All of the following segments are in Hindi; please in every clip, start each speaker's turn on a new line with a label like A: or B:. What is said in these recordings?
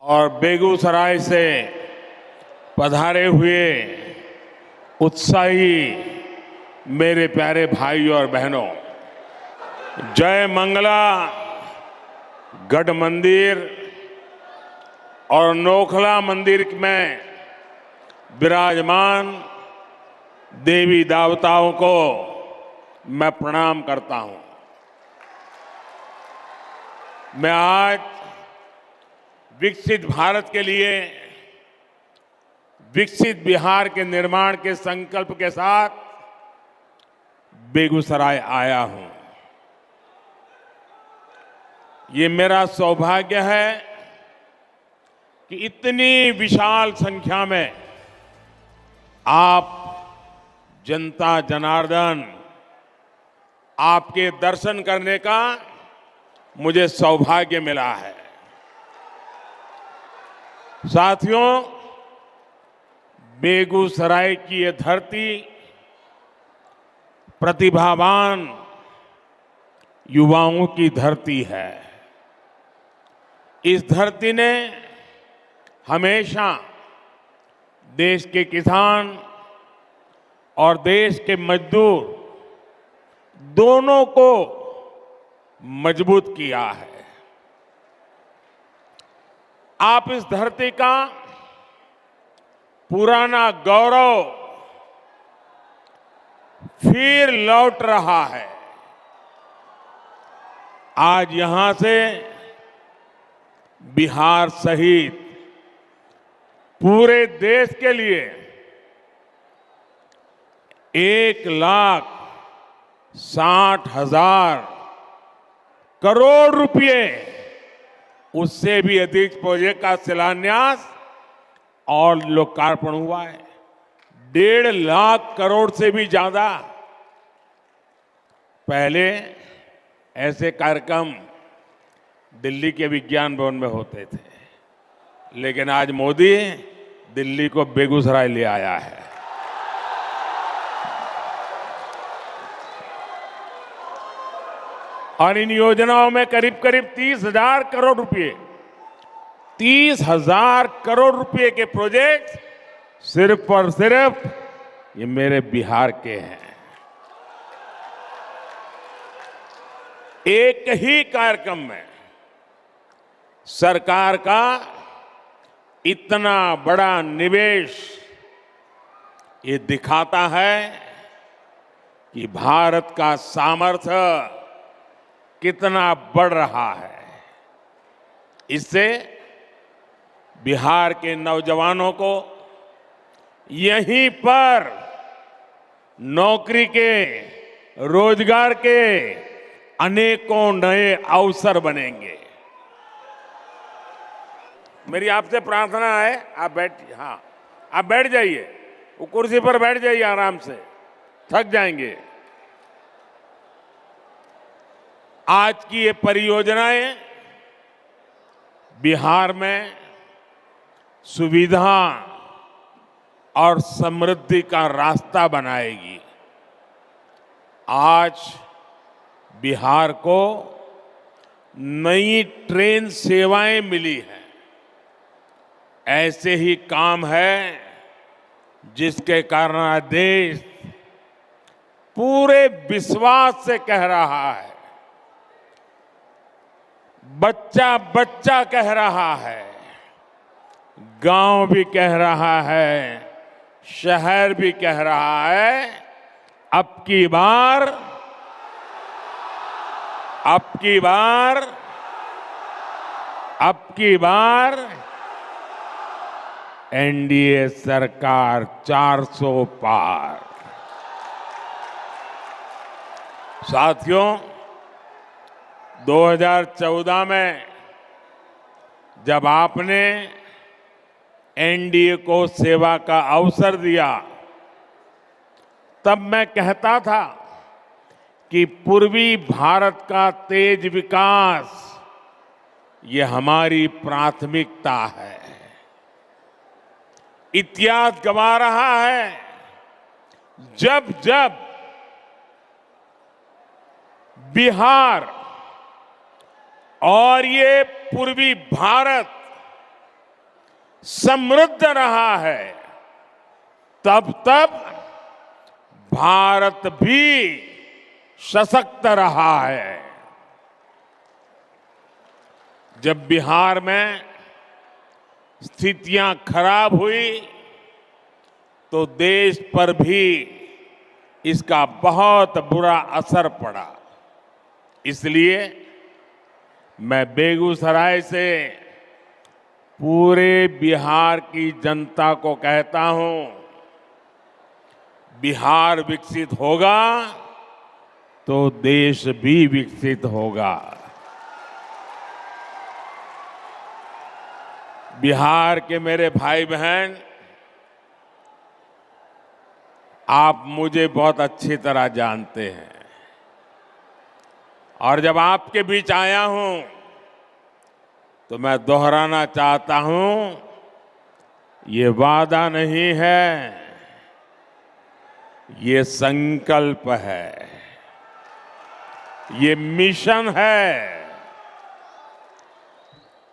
A: और बेगूसराय से पधारे हुए उत्साही मेरे प्यारे भाइयों और बहनों, जय मंगला गढ़ मंदिर और नोखला मंदिर में विराजमान देवी देवताओं को मैं प्रणाम करता हूं। मैं आज विकसित भारत के लिए विकसित बिहार के निर्माण के संकल्प के साथ बेगूसराय आया हूं। ये मेरा सौभाग्य है कि इतनी विशाल संख्या में आप जनता जनार्दन आपके दर्शन करने का मुझे सौभाग्य मिला है। साथियों, बेगूसराय की ये धरती प्रतिभावान युवाओं की धरती है। इस धरती ने हमेशा देश के किसान और देश के मजदूर दोनों को मजबूत किया है। आप इस धरती का पुराना गौरव फिर लौट रहा है। आज यहां से बिहार सहित पूरे देश के लिए 1,60,000 करोड़ रुपए, उससे भी अधिक प्रोजेक्ट का शिलान्यास और लोकार्पण हुआ है। 1.5 लाख करोड़ से भी ज्यादा। पहले ऐसे कार्यक्रम दिल्ली के विज्ञान भवन में होते थे, लेकिन आज मोदी दिल्ली को बेगूसराय ले आया है। और इन योजनाओं में करीब करीब 30,000 करोड़ रुपए, 30,000 करोड़ रुपए के प्रोजेक्ट सिर्फ और सिर्फ ये मेरे बिहार के हैं। एक ही कार्यक्रम में सरकार का इतना बड़ा निवेश ये दिखाता है कि भारत का सामर्थ्य कितना बढ़ रहा है। इससे बिहार के नौजवानों को यहीं पर नौकरी के, रोजगार के अनेकों नए अवसर बनेंगे। मेरी आपसे प्रार्थना है, आप बैठ जाइए, वो कुर्सी पर बैठ जाइए आराम से, थक जाएंगे। आज की ये परियोजनाएं बिहार में सुविधा और समृद्धि का रास्ता बनाएगी। आज बिहार को नई ट्रेन सेवाएं मिली हैं। ऐसे ही काम है जिसके कारण आज देश पूरे विश्वास से कह रहा है, बच्चा बच्चा कह रहा है, गांव भी कह रहा है, शहर भी कह रहा है, अब की बार एनडीए सरकार 400 पार। साथियों, 2014 में जब आपने एनडीए को सेवा का अवसर दिया, तब मैं कहता था कि पूर्वी भारत का तेज विकास ये हमारी प्राथमिकता है। इतिहास गवा रहा है, जब जब बिहार और ये पूर्वी भारत समृद्ध रहा है, तब तब भारत भी सशक्त रहा है। जब बिहार में स्थितियां खराब हुई तो देश पर भी इसका बहुत बुरा असर पड़ा। इसलिए मैं बेगूसराय से पूरे बिहार की जनता को कहता हूं, बिहार विकसित होगा तो देश भी विकसित होगा। बिहार के मेरे भाई बहन, आप मुझे बहुत अच्छी तरह जानते हैं और जब आपके बीच आया हूं तो मैं दोहराना चाहता हूं, ये वादा नहीं है, ये संकल्प है, ये मिशन है।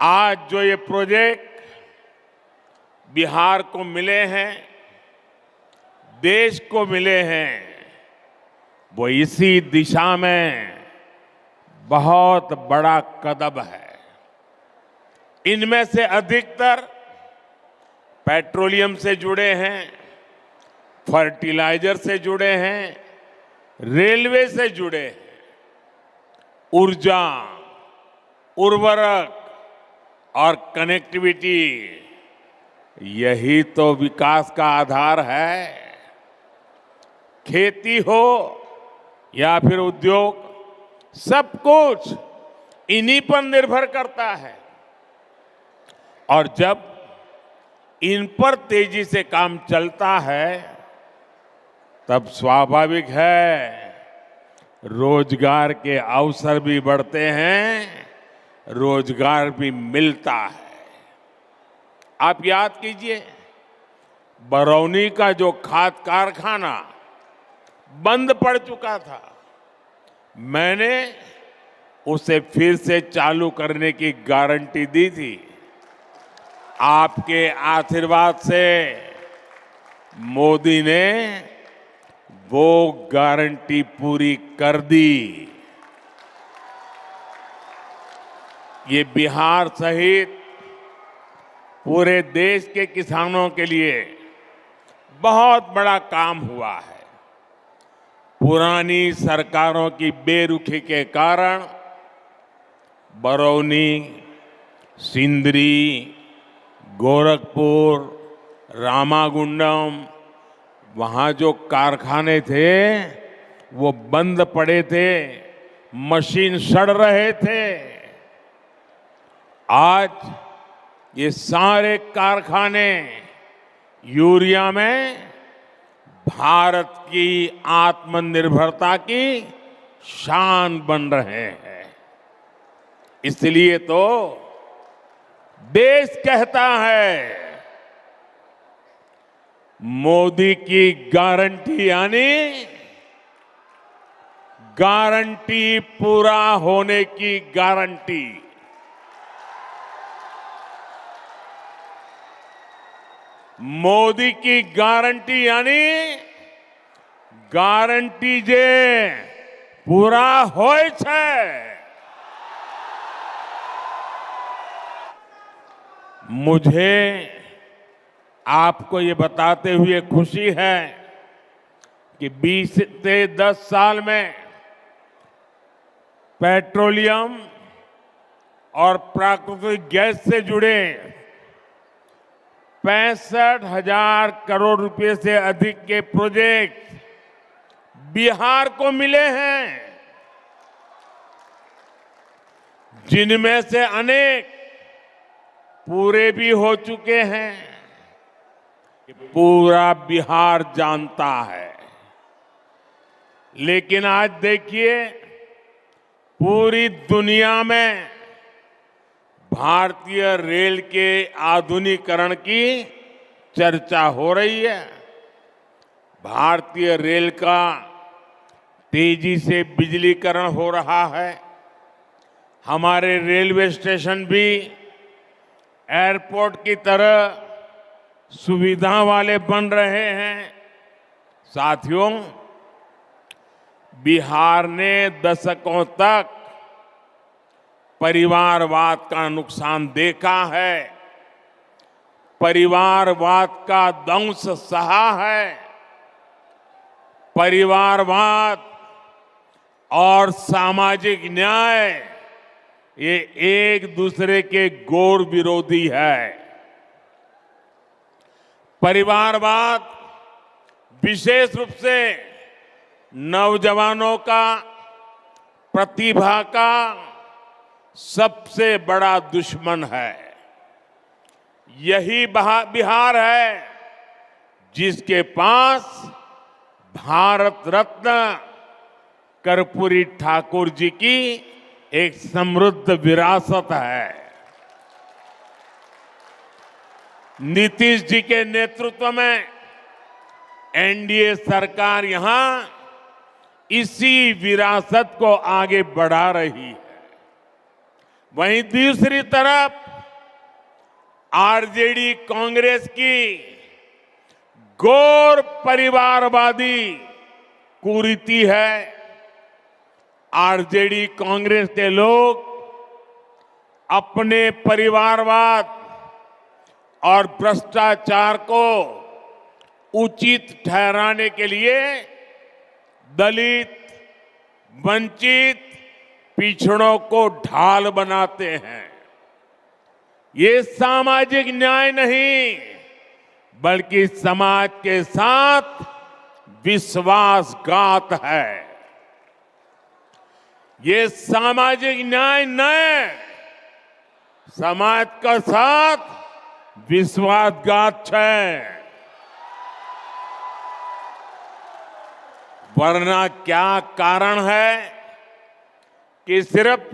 A: आज जो ये प्रोजेक्ट बिहार को मिले हैं, देश को मिले हैं, वो इसी दिशा में बहुत बड़ा कदम है। इनमें से अधिकतर पेट्रोलियम से जुड़े हैं, फर्टिलाइजर से जुड़े हैं, रेलवे से जुड़े हैं, ऊर्जा, उर्वरक और कनेक्टिविटी, यही तो विकास का आधार है। खेती हो या फिर उद्योग, सब कुछ इन्हीं पर निर्भर करता है और जब इन पर तेजी से काम चलता है तब स्वाभाविक है रोजगार के अवसर भी बढ़ते हैं, रोजगार भी मिलता है। आप याद कीजिए, बरौनी का जो खाद कारखाना बंद पड़ चुका था, मैंने उसे फिर से चालू करने की गारंटी दी थी। आपके आशीर्वाद से मोदी ने वो गारंटी पूरी कर दी। ये बिहार सहित पूरे देश के किसानों के लिए बहुत बड़ा काम हुआ है। पुरानी सरकारों की बेरुखी के कारण बरौनी, सिंदरी, गोरखपुर, रामागुंडम, वहां जो कारखाने थे वो बंद पड़े थे, मशीन सड़ रहे थे। आज ये सारे कारखाने यूरिया में भारत की आत्मनिर्भरता की शान बन रहे हैं। इसलिए तो देश कहता है, मोदी की गारंटी यानी गारंटी पूरा होने की गारंटी। मोदी की गारंटी यानी गारंटी जे पूरा होय छे। मुझे आपको ये बताते हुए खुशी है कि 20 से 10 साल में पेट्रोलियम और प्राकृतिक गैस से जुड़े 65,000 करोड़ रुपए से अधिक के प्रोजेक्ट बिहार को मिले हैं, जिनमें से अनेक पूरे भी हो चुके हैं। पूरा बिहार जानता है, लेकिन आज देखिए पूरी दुनिया में भारतीय रेल के आधुनिकीकरण की चर्चा हो रही है। भारतीय रेल का तेजी से बिजलीकरण हो रहा है। हमारे रेलवे स्टेशन भी एयरपोर्ट की तरह सुविधा वाले बन रहे हैं। साथियों, बिहार ने दशकों तक परिवारवाद का नुकसान देखा है, परिवारवाद का दंश सहा है। परिवारवाद और सामाजिक न्याय ये एक दूसरे के घोर विरोधी है। परिवारवाद विशेष रूप से नौजवानों का, प्रतिभा का सबसे बड़ा दुश्मन है। यही बिहार है जिसके पास भारत रत्न कर्पूरी ठाकुर जी की एक समृद्ध विरासत है। नीतीश जी के नेतृत्व में एनडीए सरकार यहां इसी विरासत को आगे बढ़ा रही है। वहीं दूसरी तरफ आरजेडी कांग्रेस की घोर परिवारवादी कुरीति है। आरजेडी कांग्रेस के लोग अपने परिवारवाद और भ्रष्टाचार को उचित ठहराने के लिए दलित, वंचित, पिछड़ों को ढाल बनाते हैं। ये सामाजिक न्याय नहीं, बल्कि समाज के साथ विश्वासघात है। ये सामाजिक न्याय नहीं, समाज का साथ विश्वासघात है। वरना क्या कारण है कि सिर्फ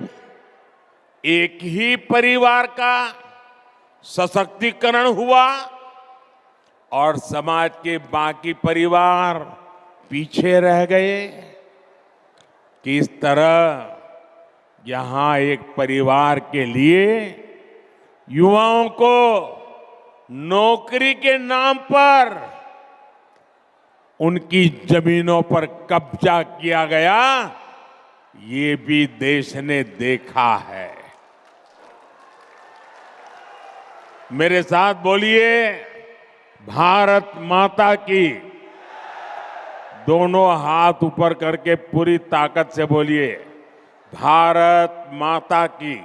A: एक ही परिवार का सशक्तिकरण हुआ और समाज के बाकी परिवार पीछे रह गए? किस तरह यहां एक परिवार के लिए युवाओं को नौकरी के नाम पर उनकी जमीनों पर कब्जा किया गया, ये भी देश ने देखा है। मेरे साथ बोलिए, भारत माता की। दोनों हाथ ऊपर करके पूरी ताकत से बोलिए, भारत माता की,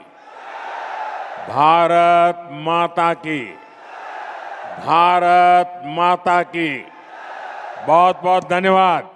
A: भारत माता की, भारत माता की। बहुत बहुत धन्यवाद।